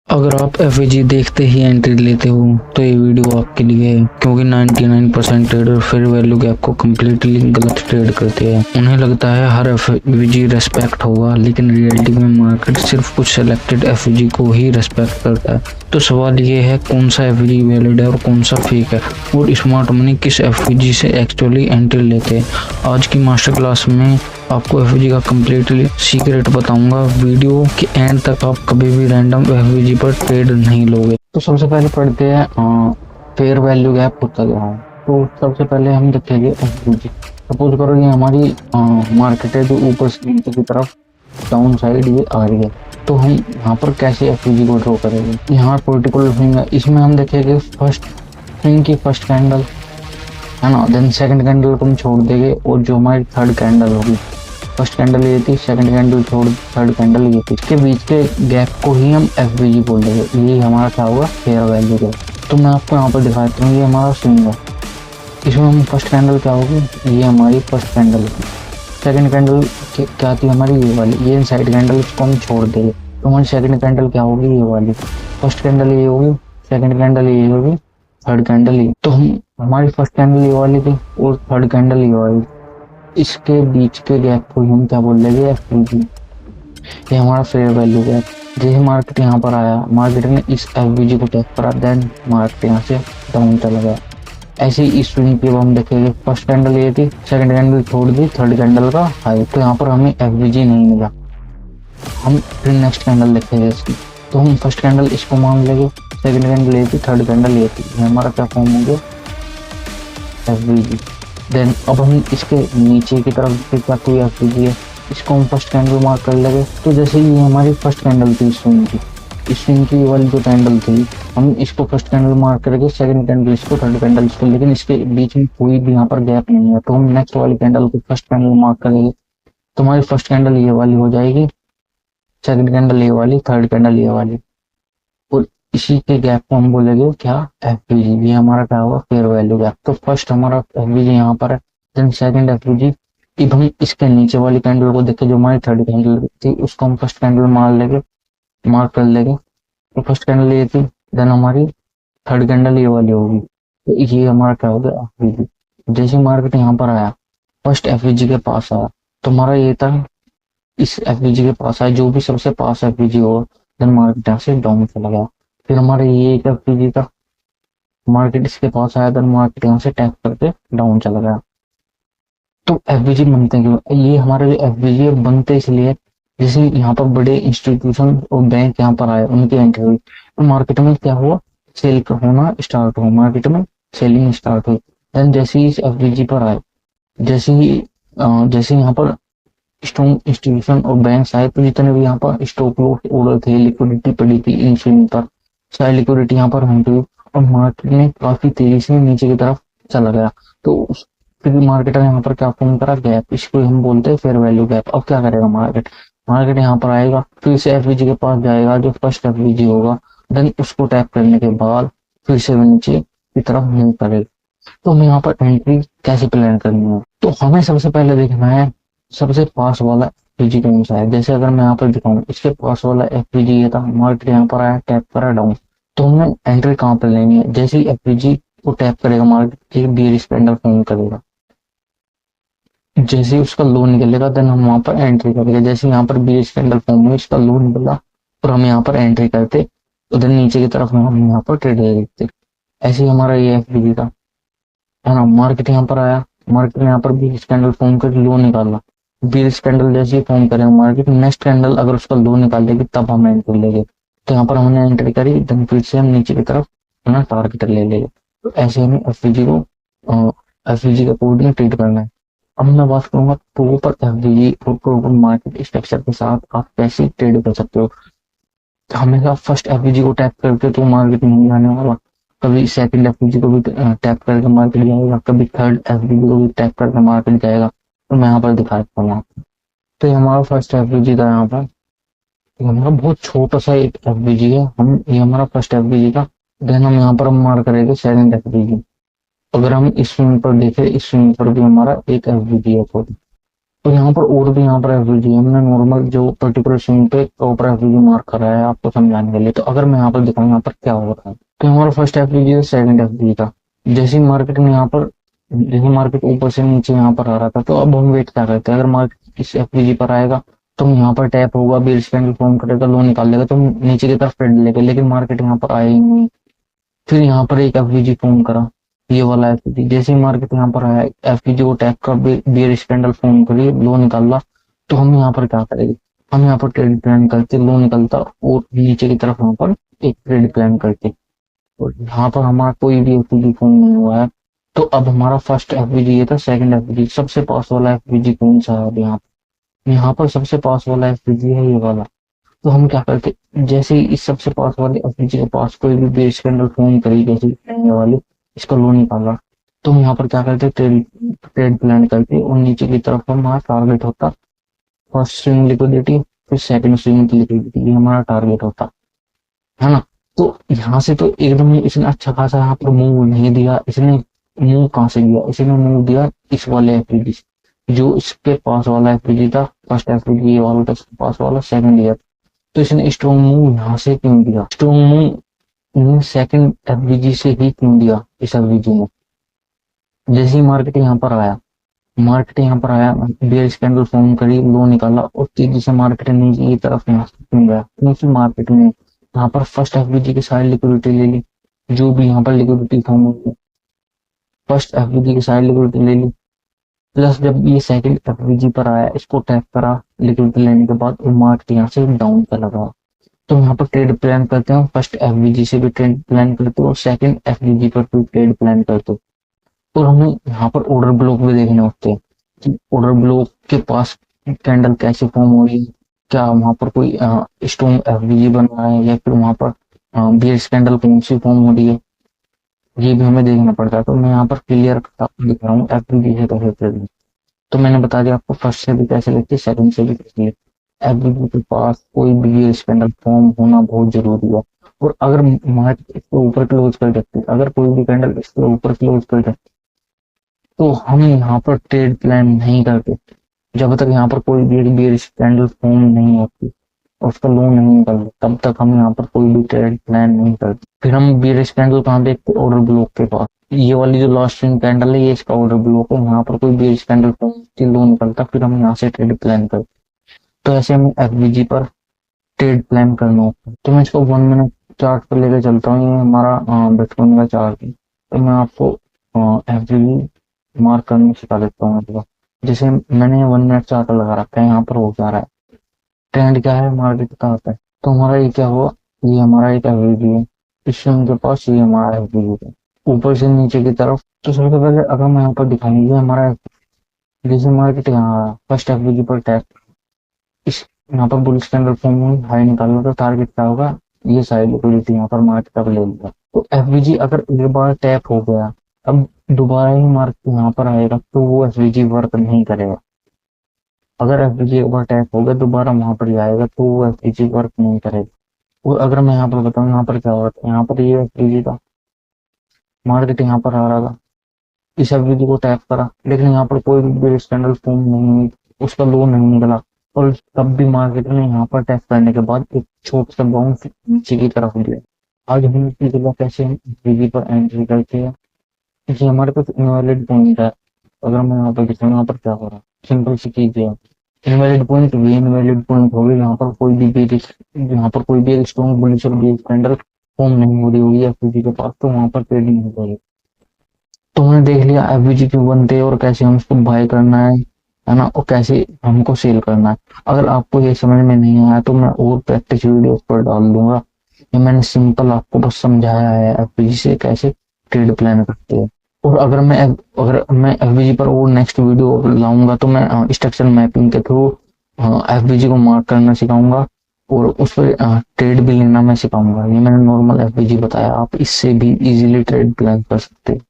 अगर आप एफएजी देखते ही एंट्री लेते हो तो ये वीडियो आपके लिए है, क्योंकि 99% ट्रेडर फेयर वैल्यू गैप को कम्प्लीटली गलत ट्रेड करते हैं। उन्हें लगता है हर एफएजी रेस्पेक्ट होगा, लेकिन रियलिटी में मार्केट सिर्फ कुछ सिलेक्टेड एफएजी को ही रेस्पेक्ट करता है। तो सवाल ये है, कौन सा एफएजी वैलिड है और कौन सा फेक है, और स्मार्ट मनी किस एफएजी से एक्चुअली एंट्री लेते हैं। आज की मास्टर क्लास में आपको एफएजी का कम्प्लीटली सीक्रेट बताऊंगा। वीडियो के एंड तक आप कभी भी रैंडम एफएजी पर ट्रेड नहीं लोगे। तो सबसे पहले पढ़ते हैं फेयर वैल्यू गैप होता क्या है। तो सबसे पहले हम देखेंगे एफएजी। सपोज करो ये हमारी मार्केट है जो ऊपर से नीचे की तरफ डाउन साइड ये आ रही है, तो हम यहाँ पर कैसे एफएजी को ड्रॉ करेंगे। यहाँ पर्टिकुलर स्विंग है, इसमें हम देखेंगे फर्स्ट स्विंग की फर्स्ट कैंडल है ना, देन सेकंड कैंडल को हम छोड़ देंगे और जो हमारी थर्ड कैंडल होगी, फर्स्ट कैंडल ये थी, सेकंड कैंडल छोड़ थर्ड कैंडल ये थी, इसके बीच के गैप को ही हम एफवीजी बोल देंगे। ये हमारा क्या होगा, फेयर वैल्यू गैप। तो मैं आपको यहाँ पर दिखाता हूँ, ये हमारा स्विंग है। इसमें हम फर्स्ट कैंडल क्या होगी, ये हमारी फर्स्ट कैंडल होगी। सेकंड कैंडल क्या थी हमारी, ये वाली, ये साइड कैंडल इसको हम छोड़ देंगे तो हमारी सेकंड कैंडल क्या होगी, ये वाली। फर्स्ट कैंडल ये होगी, सेकंड कैंडल ये होगी, थर्ड कैंडल ये। तो हमारी फर्स्ट कैंडल ये वाली थी और थर्ड कैंडल ये वाली, इसके बीच के गैप को हम क्या बोल देंगे, एफवीजी। ये हमारा फेयर वैल्यू गैप। जैसे मार्केट यहाँ पर आया, मार्केट ने इस एफवीजी को टैप करा, देन मार्केट यहाँ से डाउन चला गया। ऐसे ही इस स्विंग की हम देखेंगे, फर्स्ट कैंडल ये थी, सेकंड कैंडल छोड़ दी, थर्ड कैंडल का हाई, तो यहाँ पर हमें एफवीजी नहीं मिला। हम फिर नेक्स्ट कैंडल देखेंगे इसकी, तो हम फर्स्ट कैंडल इसको मान लेंगे, सेकंड कैंडल ये थी, थर्ड कैंडल ये थी, ये हमारा क्या फॉर्म हो गया, एफवीजी। देन अब हम इसके नीचे की तरफ क्या कोई एफवीजी है, इसको हम फर्स्ट कैंडल मार्क कर लेंगे। तो जैसे ये हमारी फर्स्ट कैंडल थी स्विंग की, इस स्विंग की वाली जो कैंडल थी, हम इसको फर्स्ट कैंडल मार्क करेंगे, सेकंड कैंडल इसको, थर्ड कैंडल इसको, लेकिन इसके बीच में कोई भी यहाँ पर गैप नहीं है, तो हम नेक्स्ट वाली कैंडल को फर्स्ट कैंडल मार्क करेंगे। तो हमारी फर्स्ट कैंडल ये वाली हो जाएगी, सेकंड कैंडल ये वाली, थर्ड कैंडल ये वाली, और इसी के गैप को हम बोलेंगे क्या, एफवीजी। ये हमारा क्या होगा, फेयर वैल्यू गैप। तो फर्स्ट हमारा एफवीजी यहाँ पर है, देन सेकंड एफवीजी। अब हम इसके नीचे वाली कैंडल को देखें, जो हमारी थर्ड कैंडल थी, उसको हम फर्स्ट कैंडल मार्क कर लेंगे। तो फर्स्ट कैंडल ये थी, देन हमारी थर्ड कैंडल ये वाली होगी, तो ये हमारा क्या होगा, एफवीजी। जैसे मार्केट यहाँ पर आया, फर्स्ट एफवीजी के पास आया, तो हमारा ये था, इस एफवीजी के पास आया, जो भी सबसे पास एफवीजी होगा, देन मार्केट यहाँ से डाउन चला गया। फिर हमारे ये एक एफवीजी था, मार्केट इसके पास आया, देन मार्केट यहाँ से टैप करके डाउन चला गया। तो एफवीजी बनते हैं क्यों, ये हमारे जो एफवीजी बनते इसलिए, जैसे यहाँ पर बड़े इंस्टीट्यूशन और बैंक यहाँ पर आए, उनकी एंट्री हुई, तो मार्केट में क्या हुआ, सेल होना स्टार्ट हुआ, मार्केट में सेलिंग स्टार्ट हुई। देन जैसे ही इस एफवीजी पर आए, जैसे यहाँ पर स्ट्रॉन्ग इंस्टीट्यूशन और बैंक आए, तो जितने भी यहाँ पर स्टॉक लॉस ऑर्डर थे, लिक्विडिटी पड़ी थी इन स्विंग पर, सारी लिक्विडिटी यहाँ पर होती हुई, और मार्केट में काफी तेजी से नीचे की तरफ चला गया। तो फिर मार्केट ने यहाँ पर क्या फॉर्म करा, गैप, इसको हम बोलते हैं फेयर वैल्यू गैप। अब क्या करेगा मार्केट यहाँ पर आएगा, फिर से एफवीजी के पास जाएगा, जो फर्स्ट एफवीजी होगा, देन उसको टैप करने के बाद फिर से नीचे की तरफ मूव करेगा। तो हमें यहाँ पर एंट्री कैसे प्लान करनी है, तो हमें सबसे पहले देखना है सबसे पास वाला एफवीजी कौन सा है। जैसे अगर मैं यहाँ पर दिखाऊं, इसके पास वाला एफवीजी ये था, मार्केट यहाँ पर आया, टैप करा डाउन, तो हमें एंट्री कहाँ पर लेनी है। जैसे ही एफवीजी को टैप करेगा, मार्केट एक बियरिश कैंडल फॉर्म करेगा, जैसे ही उसका लो निकलेगा, देन हम वहां पर एंट्री करेंगे। जैसे यहाँ पर बियरिश कैंडल फॉर्म हुई, इसका लो निकला और हम यहाँ पर एंट्री करते, उधर नीचे की तरफ हम यहाँ पर ट्रेड देखते। ऐसे ही हमारा ये एफवीजी था, है ना। मार्केट यहाँ पर आया, मार्केट ने यहाँ पर बियरिश कैंडल फॉर्म कर लो निकाला, बियरिश कैंडल जैसे ही फॉर्म करेगा मार्केट, नेक्स्ट कैंडल अगर उसका लो निकाल देगी तब हम एंट्री लेंगे। तो यहाँ पर हमने एंट्री करी, देन फिर से हम नीचे की तरफ अपना टारगेट ले लेंगे। तो ऐसे हमें एफवीजी के कोड में ट्रेड करना है। अब मैं बात करूंगा प्रॉपर एफवीजी और प्रॉपर मार्केट स्ट्रक्चर के साथ आप कैसे ट्रेड कर सकते हो। हमेशा फर्स्ट एफवीजी को टैप करके तो मार्केट नहीं जाने वाला, कभी सेकंड एफवीजी को भी टैप करके मार्केट जाएगा, कभी थर्ड एफवीजी को भी टैप करके मार्केट जाएगा। तो मैं यहाँ पर दिखाता हूँ आपको। तो ये हमारा फर्स्ट एफवीजी था, यहाँ पर हमारा बहुत छोटा सा एक एफवीजी है, ये हमारा फर्स्ट एफवीजी था। देन हम यहाँ पर हम मार्क करेंगे सेकंड एफवीजी। अगर हम इस स्विंग पर देखें, इस स्विंग पर भी हमारा एक एफवीजी है, तो यहाँ पर और भी यहाँ पर एफवीजी हमने नॉर्मल जो पर्टिकुलर स्विंग पे प्रॉपर एफवीजी मार्क करा है आपको समझाने के लिए। तो अगर मैं यहाँ पर दिखाऊँ यहाँ पर क्या हो रहा है, तो हमारा फर्स्ट एफवीजी है, सेकंड एफवीजी था। जैसे मार्केट में यहाँ पर, जैसे मार्केट ऊपर से नीचे यहाँ पर आ रहा था, तो अब हम वेट क्या करते हैं, अगर मार्केट इस एफवीजी पर आएगा तो हम यहाँ पर टैप होगा, बेयर कैंडल फॉर्म करेगा, लो निकाल लेगा तो हम नीचे की तरफ ट्रेड लेगा, लेकिन मार्केट यहाँ पर आए ही नहीं। फिर यहाँ पर एक एफवीजी फॉर्म करा, ये वाला एफवीजी, जैसे ही मार्केट यहाँ पर आया एफवीजी को टैप कर बेयर कैंडल फॉर्म करिए, लो निकाला, तो हम यहाँ पर क्या करेंगे, हम यहाँ पर ट्रेड प्लान करते, लो निकलता और नीचे की तरफ यहाँ पर एक ट्रेड प्लान करते, और यहाँ पर हमारा कोई भी एफवीजी फॉर्म नहीं हुआ है। तो अब हमारा फर्स्ट एफवीजी ये था, सेकंड एफवीजी सबसे पास वाला एफवीजी कौन सा है, अब यहाँ पर सबसे पास वाला एफवीजी है ये वाला। तो हम क्या करते, जैसे ही इस सबसे पास वाले एफवीजी के पास कोई भी बेस कैंडल फॉर्म करी, जैसे ये वाली, इसका लो निकाला, तो हम यहाँ पर क्या करते, ट्रेड ट्रेड प्लान करते और नीचे की तरफ हमारा टारगेट होता फर्स्ट स्विंग लिक्विडिटी, फिर सेकंड स्विंग लिक्विडिटी, ये हमारा टारगेट होता है ना। तो यहाँ से तो एकदम इसने अच्छा खासा यहाँ पर मूव नहीं दिया, इसने मूव कहाँ से दिया, इसने मूव दिया इस वाले एफवीजी से, जो इसके पास वाला एफवीजी था, फर्स्ट एफवीजी ये वाला था, इसके पास वाला सेकंड ईयर। तो इसने स्ट्रॉन्ग मूव यहाँ से क्यों दिया, स्ट्रॉन्ग मूव सेकंड एफवीजी से ही क्यों दिया इस एफवीजी में। जैसे ही मार्केट यहाँ पर आया, बेयर कैंडल फॉर्म करी, लो निकाला और तेजी से मार्केट नीचे की तरफ यहाँ से क्यों गया, क्योंकि मार्केट में यहाँ पर फर्स्ट एफवीजी की साइड लिक्विडिटी ले ली, जो भी यहाँ पर लिक्विडिटी फॉर्म हुई, फर्स्ट एफवीजी की साइड लिक्विडिटी ले ली, प्लस जब ये सेकंड एफवीजी पर आया, इसको टैप करा लिक्विडिटी लेने के बाद, मार्केट यहाँ से डाउन पर लगा। तो यहाँ पर ट्रेड प्लान करते हैं, फर्स्ट एफवीजी से भी ट्रेड प्लान करते हो और सेकंड एफवीजी पर भी ट्रेड प्लान करते हो। और हमें यहाँ पर ऑर्डर ब्लॉक भी देखने होते हैं कि ऑर्डर ब्लॉक के पास कैंडल कैसे फॉर्म हो रही है, क्या वहां पर कोई स्ट्रॉन्ग एफवीजी बन रहा है या फिर वहां पर बेयर्स कैंडल कौन सी फॉर्म हो रही है, ये भी हमें देखना पड़ता है। तो मैं यहाँ पर क्लियर दिख रहा हूँ एफवीजी से कैसे ट्रेड। तो मैंने बता दिया आपको फर्स्ट से भी कैसे लेते हैं, सेकंड से भी कैसे लेते हैं। एफवीजी के पास कोई भी बेयर्स कैंडल फॉर्म होना बहुत जरूरी है। और अगर मार्केट इसके ऊपर क्लोज कर देती है, अगर कोई भी कैंडल इसके ऊपर क्लोज कर देती तो हम यहाँ पर ट्रेड प्लान नहीं करते, जब तक यहाँ पर कोई भी बेयरिश कैंडल फॉर्म नहीं होती, उसका लो नहीं निकलता, तब तक हम यहाँ पर कोई भी ट्रेड प्लान नहीं करते। फिर हम बेयरिश कैंडल कहाँ देखते, ऑर्डर ब्लॉक के पास, ये वाली जो लास्ट स्विंग कैंडल है ये इसका ऑर्डर ब्लॉक है, यहाँ पर कोई बेयरिश कैंडल फॉर्म लो निकलता, फिर हम यहाँ से ट्रेड प्लान करते। तो ऐसे हमें एफवीजी पर ट्रेड प्लान करना होता है। तो मैं इसको 1 मिनट चार्ट पर लेकर चलता हूँ, ये हमारा बिटकॉइन का चार्ट है। तो मैं आपको एफवीजी मार्क करने सिखा देता हूँ। मतलब जैसे मैंने 1 मिनट चार्ट लगा रखा है, यहाँ पर हो क्या रहा है, ट्रेंड क्या है, मार्केट का होता है। तो हमारा ये क्या हुआ, ये हमारा एक एफवीजी है, इस के पास ये हमारा एफवीजी है ऊपर से नीचे की तरफ। तो सबसे पहले अगर मैं यहाँ पर दिखाऊंगी हमारा, जैसे मार्केट यहाँ फर्स्ट एफवीजी पर टैप, इस यहाँ पर बुलिश कैंडल फॉर्म हुई, हाई निकालना, तो टारगेट क्या होगा, ये साइड लिक्विडिटी यहाँ पर मार्केट का ले लिया। तो एफवीजी अगर एक बार टैप हो गया, अब दोबारा ही मार्केट यहाँ पर आएगा तो वो एफवीजी वर्क नहीं करेगा। अगर एफवीजी एक बार टैप हो गया दोबारा वहां पर जाएगा तो वो एफवीजी वर्क नहीं करेगा। और अगर मैं यहाँ पर बताऊँ यहाँ पर क्या हो रहा था, यहाँ पर ये एफवीजी था, मार्केट यहाँ पर आ रहा था, इस एफवीजी को टैप करा, लेकिन यहाँ पर कोई भी बेयरिश कैंडल फॉर्म नहीं हुई, उसका लो नहीं निकला, और तब भी मार्केट ने यहाँ पर टैप करने के बाद एक छोटा सा बाउंस नीचे की तरफ दिया। आज हम इसकी जगह कैसे एफवीजी पर एंट्री करते हैं, क्योंकि हमारे पास इनवैलिड पॉइंट है। अगर मैं यहाँ पर दिखाऊँ यहाँ पर क्या हो रहा है, सिंपल सी चीज है, इनवैलिड पॉइंट भी इनवैलिड पॉइंट हो गई, यहाँ पर कोई भी बेरिश, यहाँ पर कोई भी स्ट्रॉन्ग बुलिश और बेयरिश कैंडल फॉर्म नहीं हो रही होगी एफवीजी के पास, तो वहां पर ट्रेडिंग हो जाएगी। तो हमने देख लिया एफवीजी क्यों बनते हैं और कैसे हम उसको बाय करना है ना, और कैसे हमको सेल करना है। अगर आपको ये समझ में नहीं आया तो मैं और प्रैक्टिस वीडियो पर डाल दूंगा, ये मैंने सिंपल आपको बस समझाया है एफवीजी से कैसे ट्रेड प्लान करते हैं। और अगर मैं एफवीजी पर और नेक्स्ट वीडियो लाऊंगा तो मैं स्ट्रक्चर मैपिंग के थ्रू एफवीजी को मार्क करना सिखाऊंगा और उस पर ट्रेड भी लेना मैं सिखाऊंगा। ये मैंने नॉर्मल एफवीजी बताया, आप इससे भी इजीली ट्रेड प्लान कर सकते हैं।